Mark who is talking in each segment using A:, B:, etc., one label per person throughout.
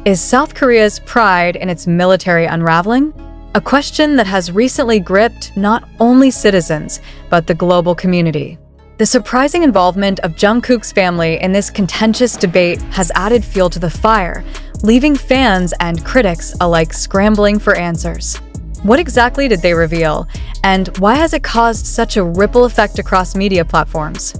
A: Is South Korea's pride in its military unraveling? A question that has recently gripped not only citizens, but the global community. The surprising involvement of Jungkook's family in this contentious debate has added fuel to the fire, leaving fans and critics alike scrambling for answers. What exactly did they reveal, and why has it caused such a ripple effect across media platforms?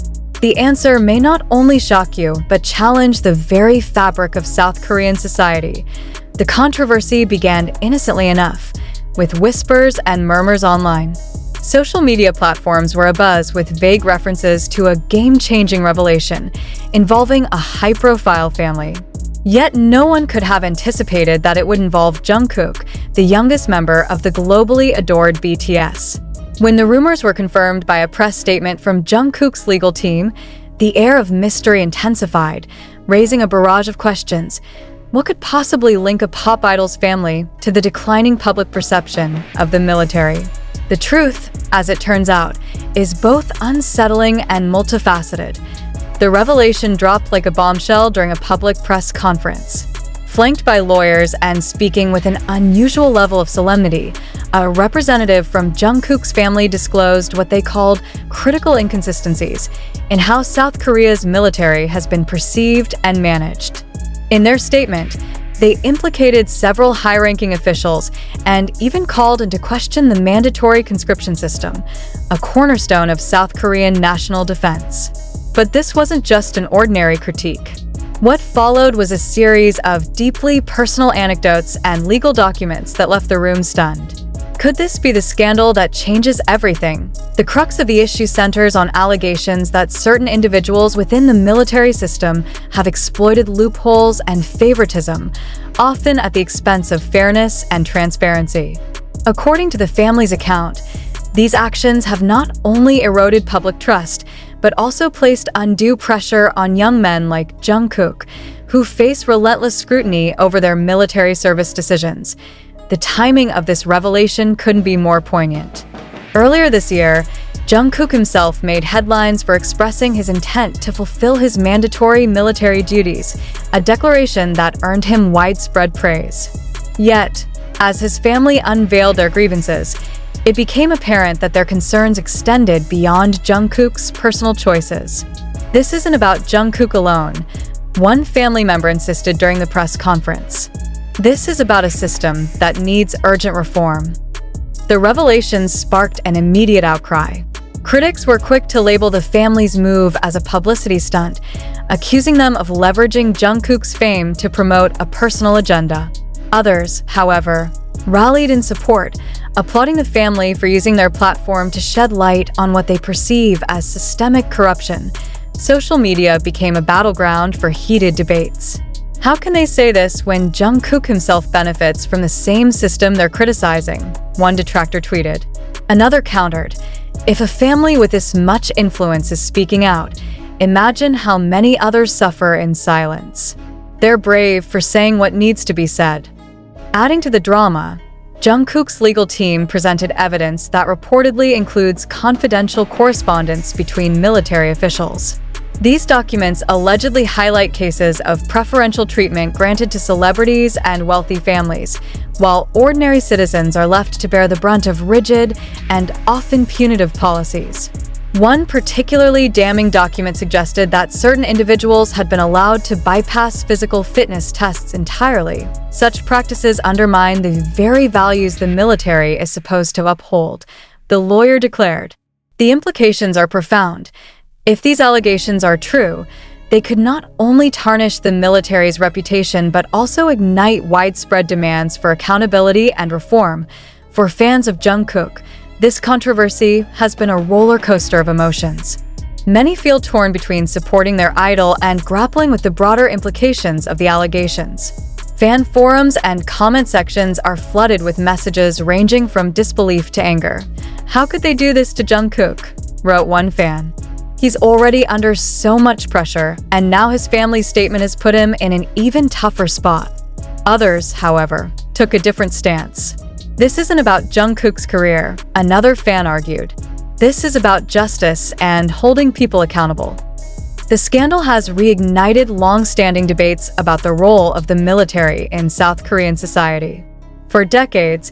A: The answer may not only shock you, but challenge the very fabric of South Korean society. The controversy began innocently enough, with whispers and murmurs online. Social media platforms were abuzz with vague references to a game-changing revelation involving a high-profile family. Yet no one could have anticipated that it would involve Jungkook, the youngest member of the globally adored BTS. When the rumors were confirmed by a press statement from Jungkook's legal team, the air of mystery intensified, raising a barrage of questions. What could possibly link a pop idol's family to the declining public perception of the military? The truth, as it turns out, is both unsettling and multifaceted. The revelation dropped like a bombshell during a public press conference. Flanked by lawyers and speaking with an unusual level of solemnity, a representative from Jungkook's family disclosed what they called critical inconsistencies in how South Korea's military has been perceived and managed. In their statement, they implicated several high-ranking officials and even called into question the mandatory conscription system, a cornerstone of South Korean national defense. But this wasn't just an ordinary critique. What followed was a series of deeply personal anecdotes and legal documents that left the room stunned. Could this be the scandal that changes everything? The crux of the issue centers on allegations that certain individuals within the military system have exploited loopholes and favoritism, often at the expense of fairness and transparency. According to the family's account, these actions have not only eroded public trust, but also placed undue pressure on young men like Jungkook, who face relentless scrutiny over their military service decisions. The timing of this revelation couldn't be more poignant. Earlier this year, Jungkook himself made headlines for expressing his intent to fulfill his mandatory military duties, a declaration that earned him widespread praise. Yet, as his family unveiled their grievances, it became apparent that their concerns extended beyond Jungkook's personal choices. This isn't about Jungkook alone, one family member insisted during the press conference. This is about a system that needs urgent reform. The revelations sparked an immediate outcry. Critics were quick to label the family's move as a publicity stunt, accusing them of leveraging Jungkook's fame to promote a personal agenda. Others, however, rallied in support, applauding the family for using their platform to shed light on what they perceive as systemic corruption. Social media became a battleground for heated debates. How can they say this when Jungkook himself benefits from the same system they're criticizing? One detractor tweeted. Another countered, if a family with this much influence is speaking out, imagine how many others suffer in silence. They're brave for saying what needs to be said. Adding to the drama, Jungkook's legal team presented evidence that reportedly includes confidential correspondence between military officials. These documents allegedly highlight cases of preferential treatment granted to celebrities and wealthy families, while ordinary citizens are left to bear the brunt of rigid and often punitive policies. One particularly damning document suggested that certain individuals had been allowed to bypass physical fitness tests entirely. Such practices undermine the very values the military is supposed to uphold, the lawyer declared. The implications are profound. If these allegations are true, they could not only tarnish the military's reputation but also ignite widespread demands for accountability and reform. For fans of Jungkook, this controversy has been a roller coaster of emotions. Many feel torn between supporting their idol and grappling with the broader implications of the allegations. Fan forums and comment sections are flooded with messages ranging from disbelief to anger. How could they do this to Jungkook? Wrote one fan. He's already under so much pressure, and now his family's statement has put him in an even tougher spot. Others, however, took a different stance. This isn't about Jungkook's career, another fan argued. This is about justice and holding people accountable. The scandal has reignited long-standing debates about the role of the military in South Korean society. For decades,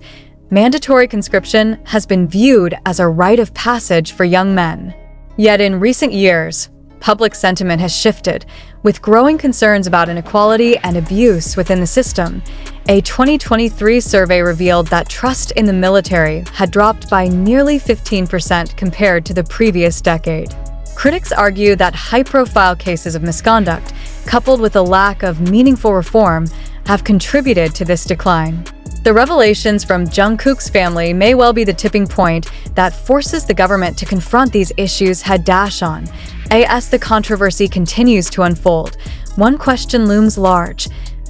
A: mandatory conscription has been viewed as a rite of passage for young men. Yet in recent years, public sentiment has shifted, with growing concerns about inequality and abuse within the system. A 2023 survey revealed that trust in the military had dropped by nearly 15% compared to the previous decade. Critics argue that high-profile cases of misconduct, coupled with a lack of meaningful reform, have contributed to this decline. The revelations from Jungkook's family may well be the tipping point that forces the government to confront these issues head-on. As the controversy continues to unfold, one question looms large.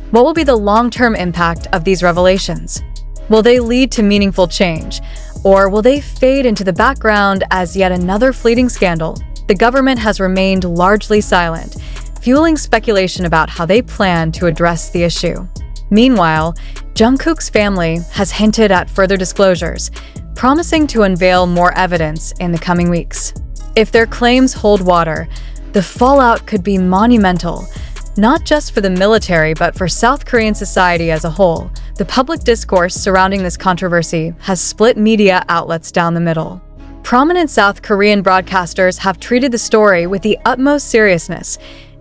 A: What will be the long-term impact of these revelations? Will they lead to meaningful change, or will they fade into the background as yet another fleeting scandal? The government has remained largely silent, fueling speculation about how they plan to address the issue. Meanwhile, Jungkook's family has hinted at further disclosures, promising to unveil more evidence in the coming weeks. If their claims hold water, the fallout could be monumental, not just for the military but for South Korean society as a whole. The public discourse surrounding this controversy has split media outlets down the middle. Prominent South Korean broadcasters have treated the story with the utmost seriousness,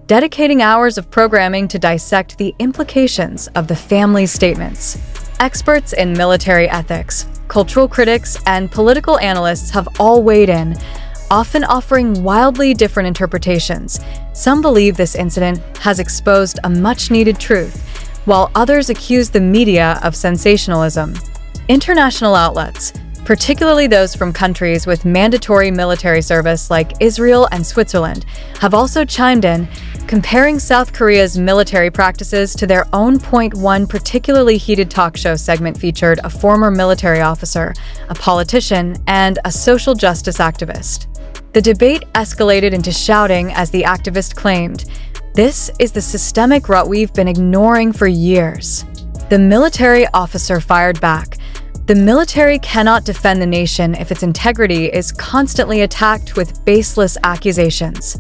A: dedicating hours of programming to dissect the implications of the family's statements. Experts in military ethics, cultural critics, and political analysts have all weighed in, often offering wildly different interpretations. Some believe this incident has exposed a much-needed truth, while others accuse the media of sensationalism. International outlets, particularly those from countries with mandatory military service like Israel and Switzerland, have also chimed in, comparing South Korea's military practices to their own. One particularly heated talk show segment featured a former military officer, a politician, and a social justice activist. The debate escalated into shouting as the activist claimed, "This is the systemic rut we've been ignoring for years." The military officer fired back, "The military cannot defend the nation if its integrity is constantly attacked with baseless accusations."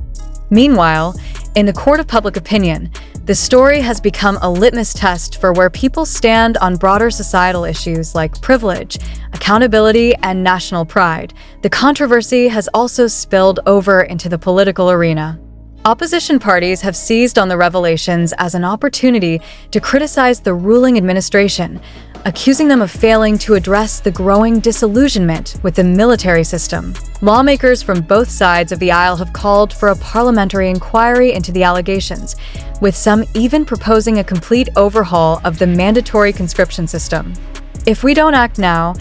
A: Meanwhile, in the court of public opinion, the story has become a litmus test for where people stand on broader societal issues like privilege, accountability, and national pride. The controversy has also spilled over into the political arena. Opposition parties have seized on the revelations as an opportunity to criticize the ruling administration, accusing them of failing to address the growing disillusionment with the military system. Lawmakers from both sides of the aisle have called for a parliamentary inquiry into the allegations, with some even proposing a complete overhaul of the mandatory conscription system. "If we don't act now,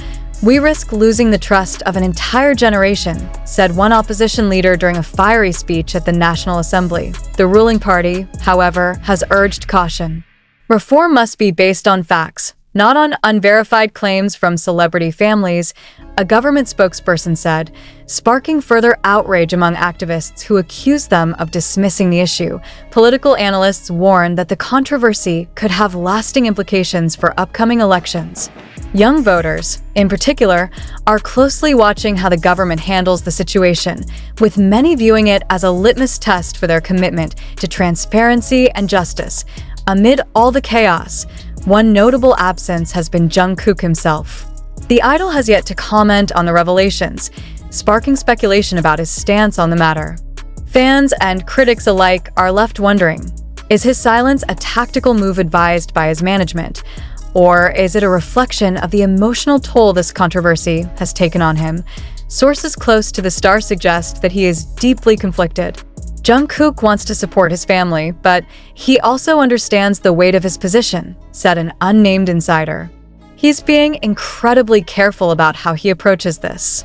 A: we risk losing the trust of an entire generation," said one opposition leader during a fiery speech at the National Assembly. The ruling party, however, has urged caution. Reform must be based on facts, not on unverified claims from celebrity families, a government spokesperson said, sparking further outrage among activists who accuse them of dismissing the issue. Political analysts warn that the controversy could have lasting implications for upcoming elections. Young voters, in particular, are closely watching how the government handles the situation, with many viewing it as a litmus test for their commitment to transparency and justice. Amid all the chaos, one notable absence has been Jungkook himself. The idol has yet to comment on the revelations, sparking speculation about his stance on the matter. Fans and critics alike are left wondering, is his silence a tactical move advised by his management? Or is it a reflection of the emotional toll this controversy has taken on him? Sources close to the star suggest that he is deeply conflicted. Jungkook wants to support his family, but he also understands the weight of his position, said an unnamed insider. He's being incredibly careful about how he approaches this.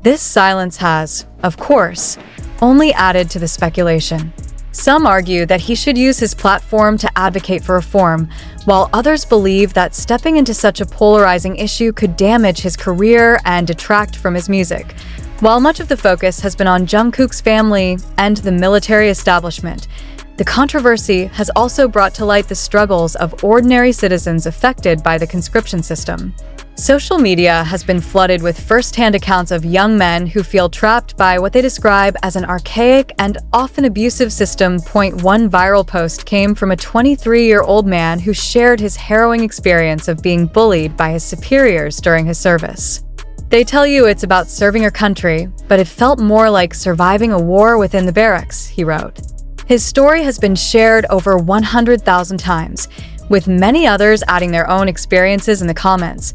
A: This silence has, of course, only added to the speculation. Some argue that he should use his platform to advocate for reform, while others believe that stepping into such a polarizing issue could damage his career and detract from his music. While much of the focus has been on Jungkook's family and the military establishment, the controversy has also brought to light the struggles of ordinary citizens affected by the conscription system. Social media has been flooded with first-hand accounts of young men who feel trapped by what they describe as an archaic and often abusive system. One viral post came from a 23-year-old man who shared his harrowing experience of being bullied by his superiors during his service. They tell you it's about serving your country, but it felt more like surviving a war within the barracks, he wrote. His story has been shared over 100,000 times, with many others adding their own experiences in the comments.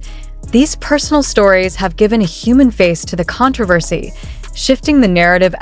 A: These personal stories have given a human face to the controversy, shifting the narrative.